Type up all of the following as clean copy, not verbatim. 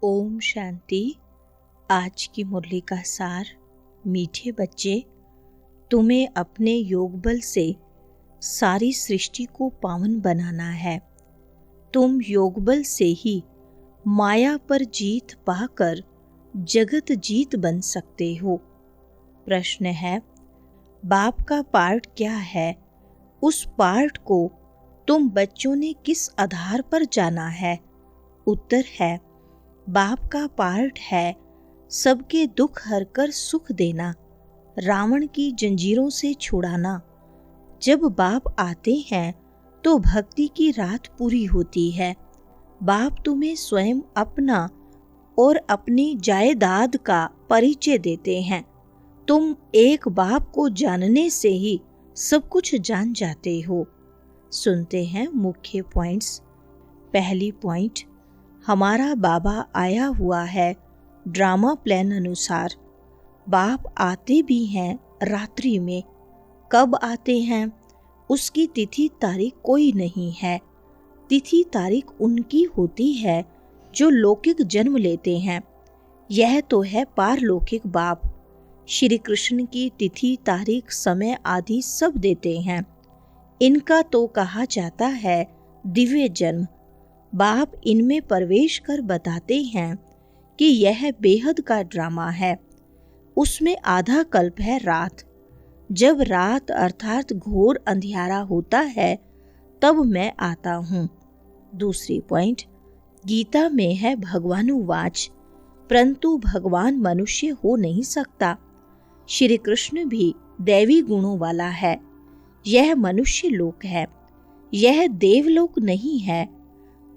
ओम शांति। आज की मुरली का सार। मीठे बच्चे, तुम्हें अपने योग बल से सारी सृष्टि को पावन बनाना है। तुम योग बल से ही माया पर जीत पाकर जगत जीत बन सकते हो। प्रश्न है, बाप का पार्ट क्या है? उस पार्ट को तुम बच्चों ने किस आधार पर जाना है? उत्तर है, बाप का पार्ट है सबके दुख हरकर सुख देना, रावण की जंजीरों से छुड़ाना। जब बाप आते हैं तो भक्ति की रात पूरी होती है। बाप तुम्हें स्वयं अपना और अपनी जायदाद का परिचय देते हैं। तुम एक बाप को जानने से ही सब कुछ जान जाते हो। सुनते हैं मुख्य पॉइंट्स। पहली पॉइंट, हमारा बाबा आया हुआ है ड्रामा प्लान अनुसार। बाप आते भी हैं रात्रि में। कब आते हैं उसकी तिथि तारीख कोई नहीं है। तिथि तारीख उनकी होती है जो लौकिक जन्म लेते हैं। यह तो है पारलौकिक बाप। श्री कृष्ण की तिथि तारीख समय आदि सब देते हैं। इनका तो कहा जाता है दिव्य जन्म। बाप इनमें प्रवेश कर बताते हैं कि यह बेहद का ड्रामा है। उसमें आधा कल्प है रात। जब रात अर्थात घोर अंधियारा होता है तब मैं आता हूँ। दूसरी पॉइंट, गीता में है भगवानुवाच, परंतु भगवान मनुष्य हो नहीं सकता। श्री कृष्ण भी दैवी गुणों वाला है। यह मनुष्य लोक है, यह देवलोक नहीं है।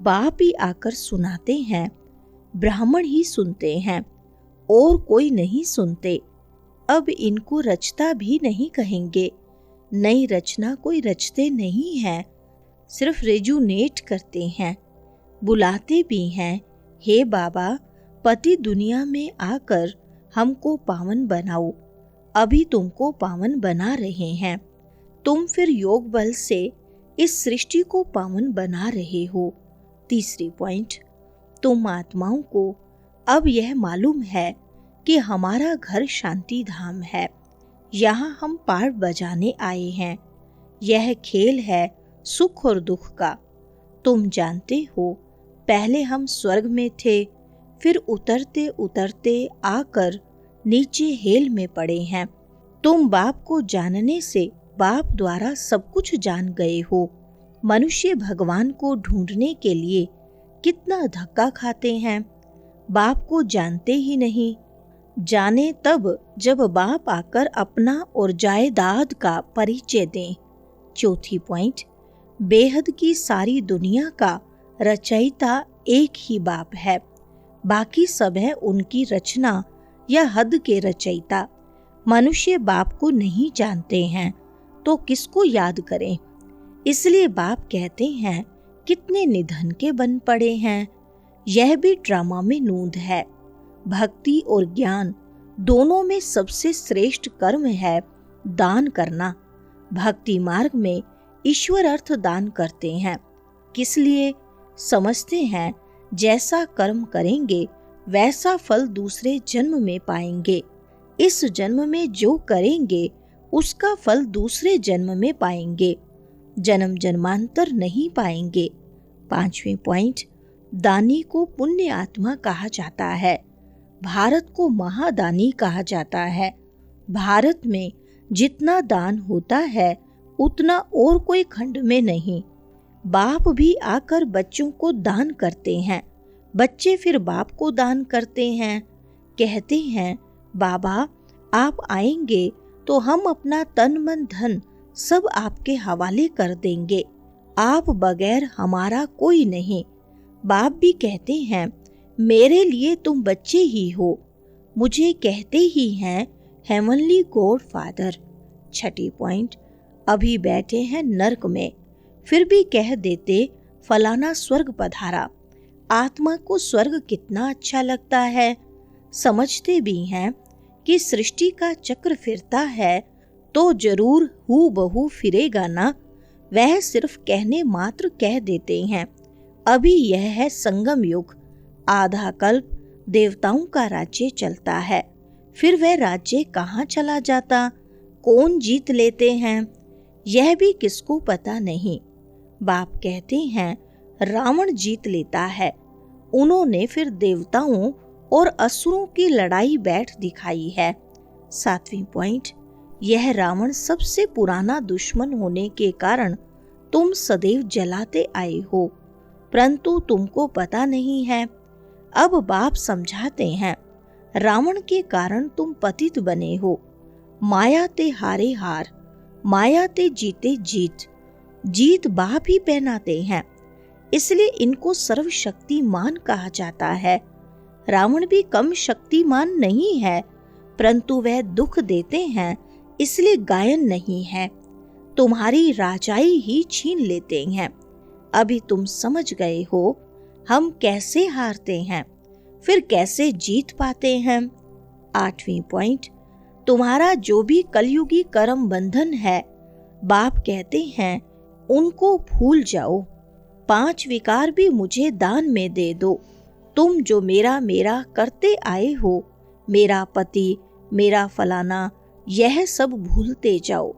बाप ही आकर सुनाते हैं, ब्राह्मण ही सुनते हैं और कोई नहीं सुनते। अब इनको रचता भी नहीं कहेंगे। नई रचना कोई रचते नहीं हैं, सिर्फ रेजुनेट करते हैं। बुलाते भी हैं, हे बाबा पति दुनिया में आकर हमको पावन बनाओ। अभी तुमको पावन बना रहे हैं। तुम फिर योग बल से इस सृष्टि को पावन बना रहे हो। तीसरी पॉइंट, तुम आत्माओं को अब यह मालूम है कि हमारा घर शांति धाम है। यहाँ हम पार्ट बजाने आए हैं। यह खेल है सुख और दुख का। तुम जानते हो पहले हम स्वर्ग में थे, फिर उतरते उतरते आकर नीचे हेल में पड़े हैं। तुम बाप को जानने से बाप द्वारा सब कुछ जान गए हो। मनुष्य भगवान को ढूंढने के लिए कितना धक्का खाते हैं। बाप को जानते ही नहीं। जाने तब जब बाप आकर अपना और जायदाद का परिचय दें। चौथी पॉइंट, बेहद की सारी दुनिया का रचयिता एक ही बाप है। बाकी सब है उनकी रचना या हद के रचयिता। मनुष्य बाप को नहीं जानते हैं तो किसको याद करें? इसलिए बाप कहते हैं कितने निधन के बन पड़े हैं। यह भी ड्रामा में नूंद है। भक्ति और ज्ञान दोनों में सबसे श्रेष्ठ कर्म है दान करना। भक्ति मार्ग में ईश्वर अर्थ दान करते हैं। किस लिए? समझते हैं जैसा कर्म करेंगे वैसा फल दूसरे जन्म में पाएंगे। इस जन्म में जो करेंगे उसका फल दूसरे जन्म में पाएंगे, जन्म जन्मांतर नहीं पाएंगे। पांचवें पॉइंट, दानी को पुण्य आत्मा कहा जाता है। भारत को महादानी कहा जाता है। भारत में जितना दान होता है उतना और कोई खंड में नहीं। बाप भी आकर बच्चों को दान करते हैं। बच्चे फिर बाप को दान करते हैं। कहते हैं बाबा आप आएंगे तो हम अपना तन मन धन सब आपके हवाले कर देंगे। आप बगैर हमारा कोई नहीं। बाप भी कहते हैं मेरे लिए तुम बच्चे ही हो। मुझे कहते ही हैं हेवनली गॉड फादर। छठी पॉइंट, अभी बैठे हैं नर्क में, फिर भी कह देते फलाना स्वर्ग पधारा। आत्मा को स्वर्ग कितना अच्छा लगता है। समझते भी हैं कि सृष्टि का चक्र फिरता है तो जरूर हू बहू फिरेगा ना। वह सिर्फ कहने मात्र कह देते हैं। अभी यह है संगम युग। आधा कल्प देवताओं का राज्य चलता है, फिर वह राज्य कहाँ चला जाता, कौन जीत लेते हैं, यह भी किसको पता नहीं। बाप कहते हैं रावण जीत लेता है। उन्होंने फिर देवताओं और असुरों की लड़ाई बैठ दिखाई है। 7वीं पॉइंट, यह रावण सबसे पुराना दुश्मन होने के कारण तुम सदैव जलाते आए हो, परंतु तुमको पता नहीं है। अब बाप समझाते हैं रावण के कारण तुम पतित बने हो। माया ते हारे हार, माया ते जीते जीत, जीत बाप ही पहनाते हैं, इसलिए इनको सर्वशक्तिमान कहा जाता है। रावण भी कम शक्तिमान नहीं है, परंतु वह दुख देते हैं, इसलिए गायन नहीं है। तुम्हारी राजाई ही छीन लेते हैं। अभी तुम समझ गए हो हम कैसे हारते हैं, फिर कैसे जीत पाते हैं। 8वीं पॉइंट, तुम्हारा जो भी कलयुगी कर्म बंधन है, बाप कहते हैं उनको भूल जाओ। 5 विकार भी मुझे दान में दे दो। तुम जो मेरा मेरा करते आए हो, मेरा पति, मेरा फलाना, यह सब भूलते जाओ।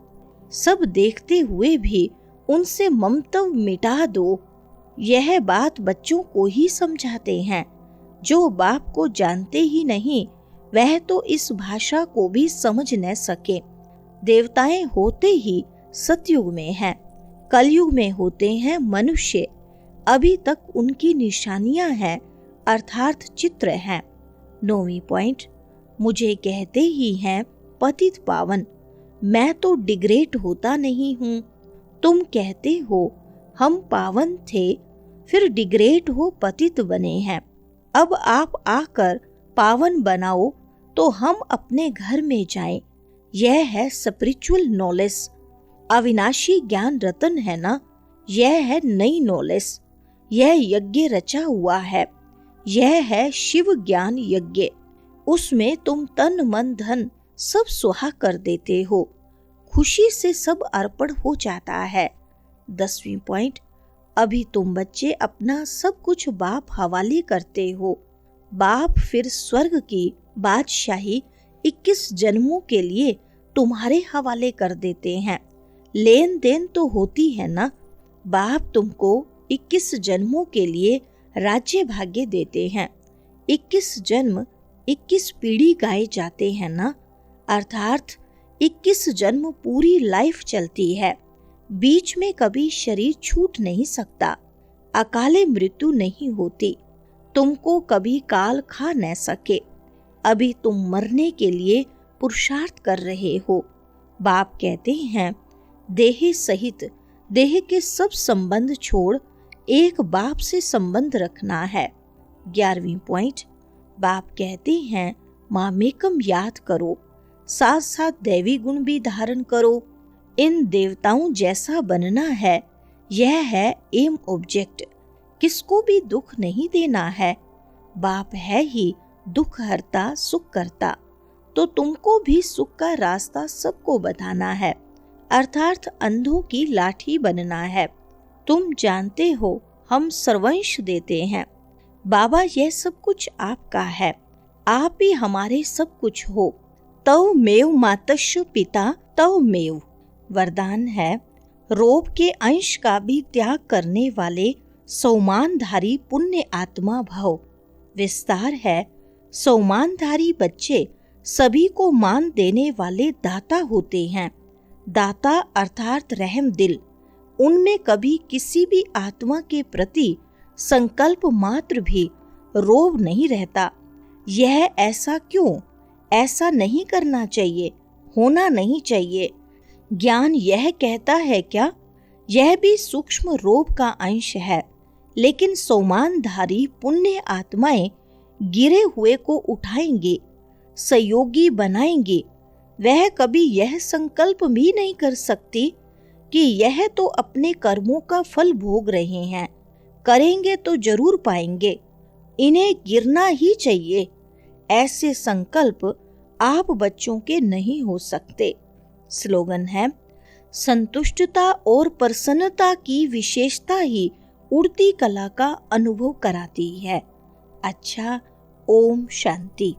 सब देखते हुए भी उनसे ममत्व मिटा दो। यह बात बच्चों को ही समझाते हैं। जो बाप को जानते ही नहीं, वह तो इस भाषा को भी समझ न सके। देवताएं होते ही सतयुग में हैं, कलयुग में होते हैं मनुष्य। अभी तक उनकी निशानियां हैं, अर्थात चित्र हैं। 9वीं पॉइंट, मुझे कहते ही हैं पतित पावन, मैं तो डिग्रेड होता नहीं हूँ। तुम कहते हो हम पावन थे, फिर डिग्रेड हो पतित बने हैं। अब आप आकर पावन बनाओ तो हम अपने घर में जाएं। यह है स्पिरिचुअल नॉलेज। अविनाशी ज्ञान रतन है ना, यह है नई नॉलेज। यह यज्ञ रचा हुआ है, यह है शिव ज्ञान यज्ञ। उसमें तुम तन मन धन सब सुहा कर देते हो, खुशी से सब अर्पण हो जाता है। 10वीं पॉइंट, अभी तुम बच्चे अपना सब कुछ बाप हवाले करते हो। बाप फिर स्वर्ग की बादशाही 21 जन्मों के लिए तुम्हारे हवाले कर देते हैं। लेन देन तो होती है ना। बाप तुमको 21 जन्मों के लिए राज्य भाग्य देते हैं। 21 जन्म 21 पीढ़ी गाए जाते हैं ना, अर्थात 21 जन्म पूरी लाइफ चलती है। बीच में कभी शरीर छूट नहीं सकता, अकाले मृत्यु नहीं होती, तुमको कभी काल खा न सके। अभी तुम मरने के लिए पुरुषार्थ कर रहे हो। बाप कहते हैं देह सहित देह के सब संबंध छोड़ एक बाप से संबंध रखना है। 11वीं पॉइंट, बाप कहते हैं मामेकम याद करो, साथ साथ दैवी गुण भी धारण करो। इन देवताओं जैसा बनना है, यह है एम ऑब्जेक्ट। किसको भी दुख नहीं देना है। बाप है ही दुख हरता सुख करता, तो तुमको भी सुख का रास्ता सबको बताना है, अर्थात अंधों की लाठी बनना है। तुम जानते हो हम सर्वंश देते हैं। बाबा यह सब कुछ आपका है, आप ही हमारे सब कुछ हो। तव मेव मातस्व पिता तव मेव। वरदान है रोब के अंश का भी त्याग करने वाले सौमानधारी पुण्य आत्मा भव। विस्तार है सौमानधारी बच्चे सभी को मान देने वाले दाता होते हैं। दाता अर्थात रहम दिल। उनमें कभी किसी भी आत्मा के प्रति संकल्प मात्र भी रोब नहीं रहता। यह ऐसा क्यों? ऐसा नहीं करना चाहिए, होना नहीं चाहिए। ज्ञान यह कहता है क्या? यह भी सूक्ष्म रोब का अंश है, लेकिन सौमानधारी पुण्य आत्माएं गिरे हुए को उठाएंगे, सहयोगी बनाएंगे। वह कभी यह संकल्प भी नहीं कर सकती कि यह तो अपने कर्मों का फल भोग रहे हैं, करेंगे तो जरूर पाएंगे, इन्हें गिरना ही चाहिए। ऐसे संकल्प आप बच्चों के नहीं हो सकते। स्लोगन है संतुष्टता और प्रसन्नता की विशेषता ही उड़ती कला का अनुभव कराती है। अच्छा, ओम शांति।